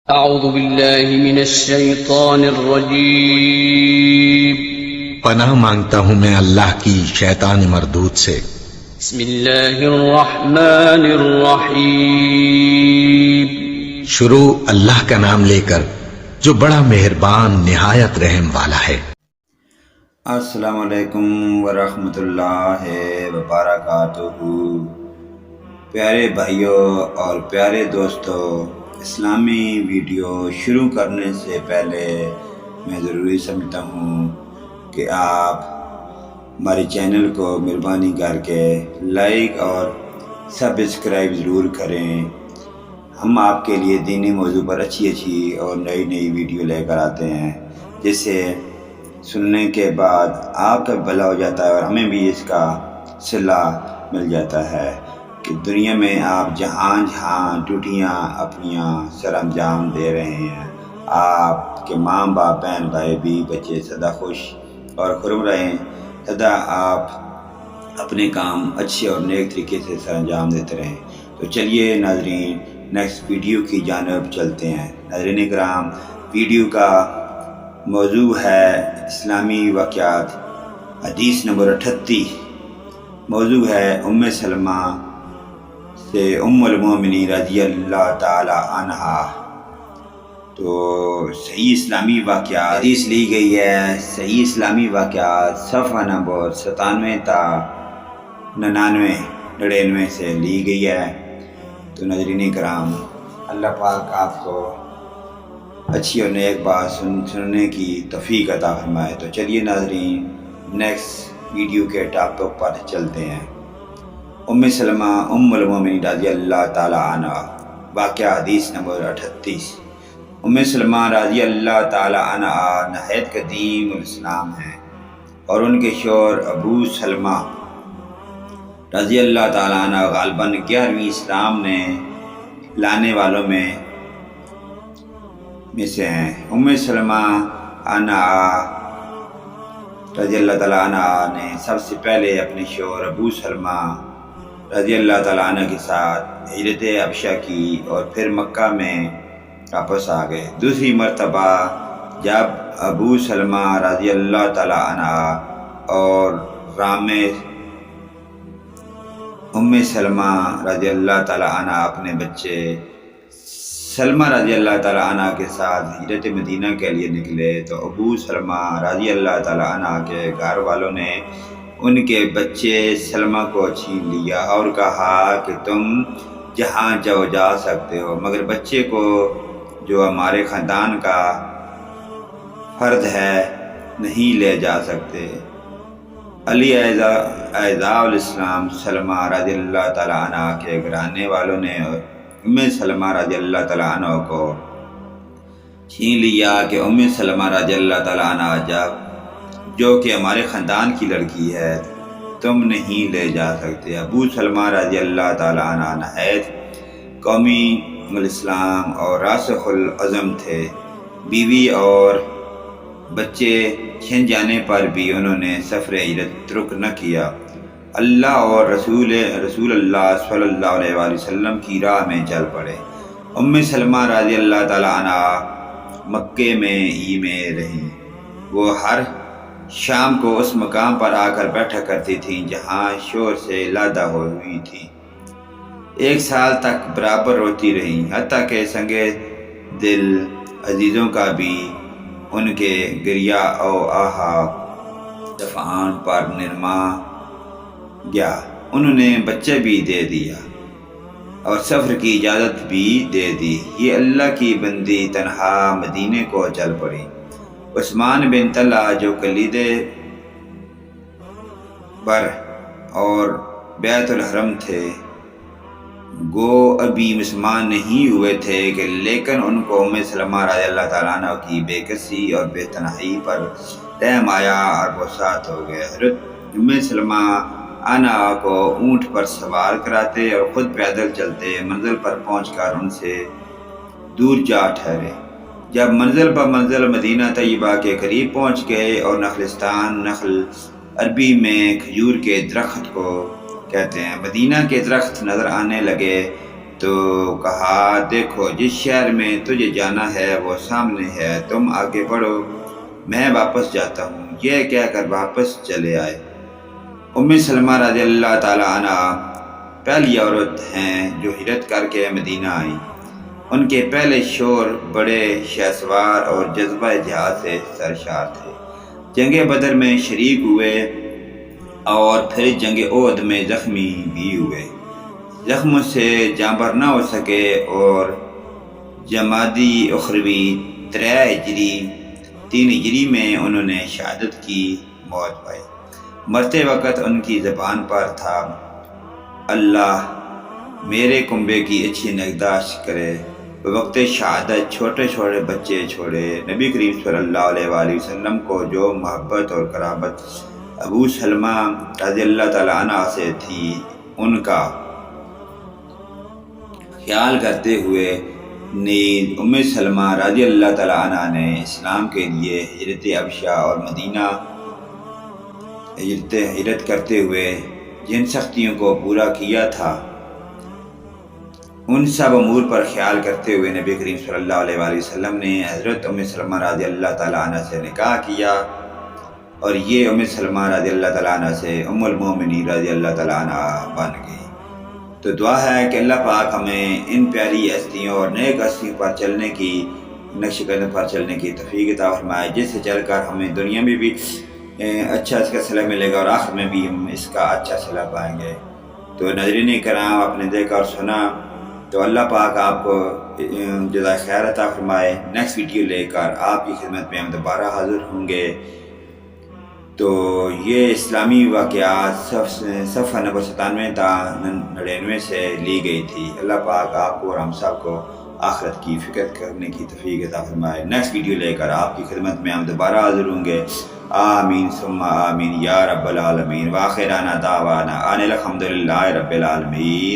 اعوذ باللہ من الشیطان الرجیم پناہ مانگتا ہوں میں اللہ کی شیطان مردود سے۔ بسم اللہ الرحمن الرحیم شروع اللہ کا نام لے کر جو بڑا مہربان نہایت رحم والا ہے۔ السلام علیکم ورحمۃ اللہ وبرکاتہ۔ پیارے بھائیوں اور پیارے دوستوں، اسلامی ویڈیو شروع کرنے سے پہلے میں ضروری سمجھتا ہوں کہ آپ ہمارے چینل کو مہربانی کر کے لائک اور سبسکرائب ضرور کریں۔ ہم آپ کے لیے دینی موضوع پر اچھی اور نئی ویڈیو لے کر آتے ہیں، جسے سننے کے بعد آپ کا بھلا ہو جاتا ہے اور ہمیں بھی اس کا صلہ مل جاتا ہے کہ دنیا میں آپ جہاں ڈیوٹیاں اپنیاں سر انجام دے رہے ہیں، آپ کے ماں باپ بہن بھائی بھی بچے سدا خوش اور خرم رہیں، سدا آپ اپنے کام اچھے اور نیک طریقے سے سر انجام دیتے رہیں۔ تو چلیے ناظرین، نیکسٹ ویڈیو کی جانب چلتے ہیں۔ ناظرین کرام، ویڈیو کا موضوع ہے اسلامی واقعات، حدیث نمبر 38۔ موضوع ہے ام سلمہ سے ام المومنین رضی اللہ تعالی عنہا۔ تو صحیح اسلامی واقعات حدیث لی گئی ہے، صحیح اسلامی واقعات صفحہ نمبر 97 تا 99 سے لی گئی ہے۔ تو ناظرین کرام، اللہ پاک آپ کو اچھی اور نیک بات سننے کی توفیق عطا فرمائے۔ تو چلیے ناظرین، نیکسٹ ویڈیو کے ٹاپک پر چلتے ہیں۔ ام سلمہ ام المومنین رضی اللہ تعالی عنہ، واقعہ حدیث نمبر 38۔ ام سلمہ رضی اللہ تعالی عنہ نہایت قدیم الاسلام ہیں، اور ان کے شوہر ابو سلمہ رضی اللہ تعالی عنہ غالباً 11ویں اسلام نے لانے والوں میں سے ہیں۔ ام سلمہ رضی اللہ تعالیٰ عنہ نے سب سے پہلے اپنے شوہر ابو سلمہ رضی اللہ تعالیٰ عنہ کے ساتھ ہجرت حبشہ کی اور پھر مکہ میں واپس آ گئے۔ دوسری مرتبہ جب ابو سلمہ رضی اللہ تعالیٰ عنہ اور ام سلمہ رضی اللہ تعالیٰ عنہ اپنے بچے سلمہ رضی اللہ تعالیٰ عنہ کے ساتھ ہجرت مدینہ کے لیے نکلے، تو ابو سلمہ رضی اللہ تعالیٰ عنہ کے گھر والوں نے ان کے بچے سلمہ کو چھین لیا اور کہا کہ تم جہاں جاؤ جا سکتے ہو، مگر بچے کو جو ہمارے خاندان کا فرد ہے نہیں لے جا سکتے۔ علی اعزاء الاسلام سلمہ رضی اللہ تعالیٰ عنہ کے گھرانے والوں نے ام سلمہ رضی اللہ تعالیٰ عنہ کو چھین لیا کہ ام سلمہ رضی اللہ تعالیٰ عنہ جو کہ ہمارے خاندان کی لڑکی ہے، تم نہیں لے جا سکتے۔ ابو سلمہ رضی اللہ تعالیٰ عنہ نہایت قومی الاسلام اور راسخ العزم تھے۔ بیوی اور بچے چھن جانے پر بھی انہوں نے سفر ہجرت ترک نہ کیا، اللہ اور رسول اللہ صلی اللہ علیہ وآلہ وسلم کی راہ میں چل پڑے۔ ام سلمہ رضی اللہ تعالیٰ عنہ مکے میں ہی میں رہیں۔ وہ ہر شام کو اس مقام پر آ کر بیٹھا کرتی تھیں جہاں شوہر سے علادہ ہوئی تھی۔ 1 سال تک برابر روتی رہیں، حتیٰ کہ سنگے دل عزیزوں کا بھی ان کے گریہ او آہا دفعان پر نرما گیا۔ انہوں نے بچے بھی دے دیا اور سفر کی اجازت بھی دے دی۔ یہ اللہ کی بندی تنہا مدینے کو چل پڑی۔ عثمان بن طلحہ جو کلید بر اور بیت الحرم تھے، گو ابھی مسلمان نہیں ہوئے تھے، لیکن ان کو ام سلمہ رضی اللہ تعالیٰ عنہ کی بے کسی اور بے تنہائی پر رحم آیا اور وہ ساتھ ہو گئے۔ حضرت ام سلمہ عنہ کو اونٹ پر سوار کراتے اور خود پیدل چلتے منزل پر پہنچ کر ان سے دور جا ٹھہرے۔ جب منزل پر منزل مدینہ طیبہ کے قریب پہنچ گئے اور نخل عربی میں کھجور کے درخت کو کہتے ہیں، مدینہ کے درخت نظر آنے لگے، تو کہا دیکھو جس شہر میں تجھے جانا ہے وہ سامنے ہے، تم آگے بڑھو، میں واپس جاتا ہوں۔ یہ کہہ کر واپس چلے آئے۔ ام سلمہ رضی اللہ تعالی عنہ پہلی عورت ہیں جو ہجرت کر کے مدینہ آئیں۔ ان کے پہلے شوہر بڑے شہسوار اور جذبہ جہاد سے سرشار تھے، جنگ بدر میں شریک ہوئے اور پھر جنگ احد میں زخمی بھی ہوئے۔ زخموں سے جاں بر نہ ہو سکے اور جمادی اخروی 3 ہجری میں انہوں نے شہادت کی موت پائی۔ مرتے وقت ان کی زبان پر تھا، اللہ میرے کنبے کی اچھی نگہداشت کرے۔ وقت شہادت چھوٹے چھوٹے بچے چھوڑے۔ نبی کریم صلی اللہ علیہ وآلہ وسلم کو جو محبت اور قرابت ابو سلمہ رضی اللہ تعالیٰ عنہ سے تھی، ان کا خیال کرتے ہوئے نیز ام سلمہ رضی اللہ تعالیٰ عنہ نے اسلام کے لیے ہجرت حبشہ اور مدینہ ہجرت کرتے ہوئے جن سختیوں کو پورا کیا تھا، ان سب امور پر خیال کرتے ہوئے نبی کریم صلی اللہ علیہ وآلہ وسلم نے حضرت ام سلمہ رضی اللہ تعالیٰ عنہ سے نکاح کیا، اور یہ ام سلمہ رضی اللہ تعالیٰ عنہ سے ام المومنین رضی اللہ تعالیٰ عنہ بن گئی۔ تو دعا ہے کہ اللہ پاک ہمیں ان پیاری ہستیوں اور نیک ہستیوں پر چلنے کی، نقش قدم پر چلنے کی توفیق عطا فرمائے، جس سے چل کر ہمیں دنیا میں بھی اچھا اس کا صلہ ملے گا اور آخر میں بھی ہم اس کا اچھا صلہ پائیں گے۔ تو ناظرین کرام، آپ نے دیکھا اور سنا، تو اللہ پاک آپ کو جزائے خیر عطا فرمائے۔ نیکسٹ ویڈیو لے کر آپ کی خدمت میں ہم دوبارہ حاضر ہوں گے۔ تو یہ اسلامی واقعات صفحہ نمبر 97 تا 99 سے لی گئی تھی۔ اللہ پاک آپ کو اور ہم سب کو آخرت کی فکر کرنے کی توفیق عطا فرمائے۔ نیکسٹ ویڈیو لے کر آپ کی خدمت میں ہم دوبارہ حاضر ہوں گے۔ آمین ثم آمین یا رب العالمین۔ وآخر دعوانا ان الحمد للہ رب العالمین۔